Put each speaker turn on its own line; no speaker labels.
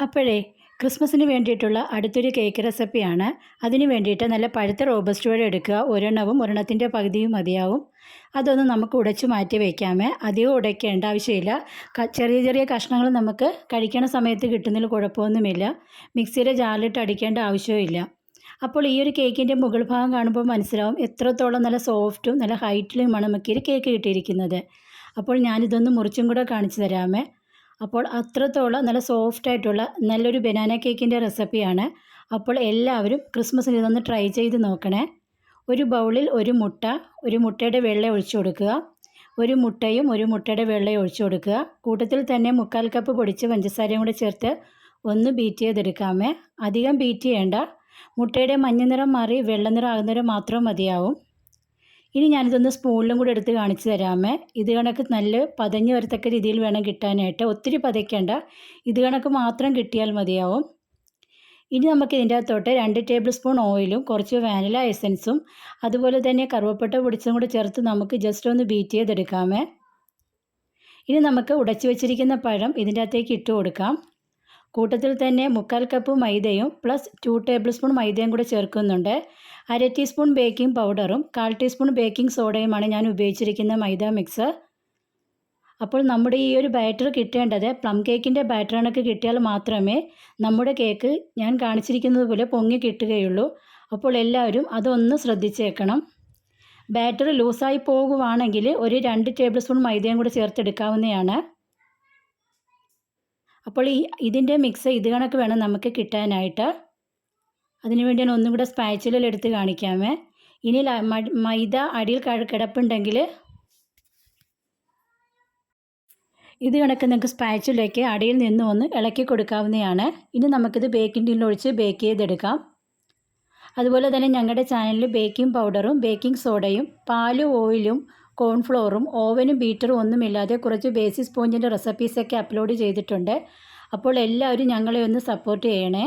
അപ്പോഴേ ക്രിസ്മസിന് വേണ്ടിയിട്ടുള്ള അടുത്തൊരു കേക്ക് റെസിപ്പിയാണ്. അതിന് വേണ്ടിയിട്ട് നല്ല പഴുത്ത റോബസ്റ്റ് പഴം എടുക്കുക. ഒരെണ്ണവും ഒരെണ്ണത്തിൻ്റെ പകുതിയും മതിയാവും. അതൊന്ന് നമുക്ക് ഉടച്ചു മാറ്റി വയ്ക്കാമേ. അധികം ഉടയ്ക്കേണ്ട ആവശ്യമില്ല. ചെറിയ ചെറിയ കഷ്ണങ്ങൾ നമുക്ക് കഴിക്കണ സമയത്ത് കിട്ടുന്നതിൽ കുഴപ്പമൊന്നുമില്ല. മിക്സിയുടെ ജാറിലിട്ട് അടിക്കേണ്ട ആവശ്യമില്ല. അപ്പോൾ ഈ ഒരു കേക്കിൻ്റെ മുകൾ ഭാഗം കാണുമ്പോൾ മനസ്സിലാവും എത്രത്തോളം നല്ല സോഫ്റ്റും നല്ല ഹൈറ്റിലുമാണ് നമുക്ക് ഈ കേക്ക് കിട്ടിയിരിക്കുന്നത്. അപ്പോൾ ഞാനിതൊന്ന് മുറിച്ചും കൂടെ കാണിച്ചു തരാമേ. അപ്പോൾ അത്രത്തോളം നല്ല സോഫ്റ്റായിട്ടുള്ള നല്ലൊരു ബനാന കേക്കിൻ്റെ റെസിപ്പിയാണ്. അപ്പോൾ എല്ലാവരും ക്രിസ്മസിന് ഇതൊന്ന് ട്രൈ ചെയ്ത് നോക്കണേ. ഒരു ബൗളിൽ ഒരു മുട്ടയുടെ വെള്ള ഒഴിച്ചു കൊടുക്കുക. ഒരു മുട്ടയും ഒരു മുട്ടയുടെ വെള്ളയും ഒഴിച്ചു കൊടുക്കുക. കൂട്ടത്തിൽ തന്നെ 1/4 കപ്പ് പൊടിച്ച് പഞ്ചസാരയും കൂടെ ചേർത്ത് ഒന്ന് ബീറ്റ് ചെയ്തെടുക്കാമേ. അധികം ബീറ്റ് ചെയ്യേണ്ട. മുട്ടയുടെ മഞ്ഞ നിറം മാറി വെള്ള നിറം ആകുന്നവരെ മാത്രം മതിയാവും. ഇനി ഞാനിതൊന്ന് സ്പൂണിലും കൂടെ എടുത്ത് കാണിച്ചു തരാമേ. ഇത് കണക്ക് നല്ല പതഞ്ഞ് വരത്തക്ക രീതിയിൽ വേണം കിട്ടാനായിട്ട്. ഒത്തിരി പതയ്ക്കേണ്ട. ഇത് കണക്ക് മാത്രം കിട്ടിയാൽ മതിയാവും. ഇനി നമുക്ക് ഇതിൻ്റെ അകത്തോട്ട് 2 ടേബിൾ സ്പൂൺ ഓയിലും കുറച്ച് വാനില എസൻസും അതുപോലെ തന്നെ കറുവപ്പട്ട പൊടിച്ചതും കൂടെ ചേർത്ത് നമുക്ക് ജസ്റ്റ് ഒന്ന് ബീറ്റ് ചെയ്തെടുക്കാമേ. ഇനി നമുക്ക് ഉടച്ചു വെച്ചിരിക്കുന്ന പഴം ഇതിൻ്റെ അകത്തേക്ക് ഇട്ട് കൊടുക്കാം. കൂട്ടത്തിൽ തന്നെ 1/4 കപ്പ് മൈദയും പ്ലസ് 2 ടേബിൾ സ്പൂൺ മൈദയും കൂടെ ചേർക്കുന്നുണ്ട്. 1/2 ടീസ്പൂൺ ബേക്കിംഗ് പൗഡറും 1/4 ടീസ്പൂൺ ബേക്കിംഗ് സോഡയുമാണ് ഞാൻ ഉപയോഗിച്ചിരിക്കുന്ന മൈദ മിക്സ്. അപ്പോൾ നമ്മുടെ ഈ ഒരു ബാറ്റർ കിട്ടേണ്ടത് പ്ലം കേക്കിൻ്റെ ബാറ്റർ കണക്ക് കിട്ടിയാൽ മാത്രമേ നമ്മുടെ കേക്ക് ഞാൻ കാണിച്ചിരിക്കുന്നത് പോലെ പൊങ്ങി കിട്ടുകയുള്ളൂ. അപ്പോൾ എല്ലാവരും അതൊന്ന് ശ്രദ്ധിച്ചേക്കണം. ബാറ്റർ ലൂസായി പോകുവാണെങ്കിൽ ഒരു 2 ടേബിൾ സ്പൂൺ മൈദയും കൂടെ ചേർത്തെടുക്കാവുന്നതാണ്. അപ്പോൾ ഇതിൻ്റെ മിക്സ് ഇത് കണക്ക് വേണം നമുക്ക് കിട്ടാനായിട്ട്. അതിനുവേണ്ടി ഞാൻ ഒന്നും കൂടെ സ്പാച്ചുലയിൽ എടുത്ത് കാണിക്കാമേ. ഇനി മൈദ അടിയിൽ കിടപ്പുണ്ടെങ്കിൽ ഇത് കണക്ക് നിങ്ങൾക്ക് സ്പാച്ചുലയ്ക്ക് അടിയിൽ നിന്ന് ഒന്ന് ഇളക്കി കൊടുക്കാവുന്നതാണ്. ഇനി നമുക്കിത് ബേക്കിംഗ് ടിന്നിൽ ഒഴിച്ച് ബേക്ക് ചെയ്തെടുക്കാം. അതുപോലെ തന്നെ ഞങ്ങളുടെ ചാനലിൽ ബേക്കിംഗ് പൗഡറും ബേക്കിംഗ് സോഡയും പാലും ഓയിലും കോൺഫ്ലോറും ഓവനും ബീറ്ററും ഒന്നുമില്ലാതെ കുറച്ച് ബേസിക് സ്പോഞ്ചിൻ്റെ റെസിപ്പീസൊക്കെ അപ്ലോഡ് ചെയ്തിട്ടുണ്ട്. അപ്പോൾ എല്ലാവരും ഞങ്ങളെ ഒന്ന് സപ്പോർട്ട് ചെയ്യണേ.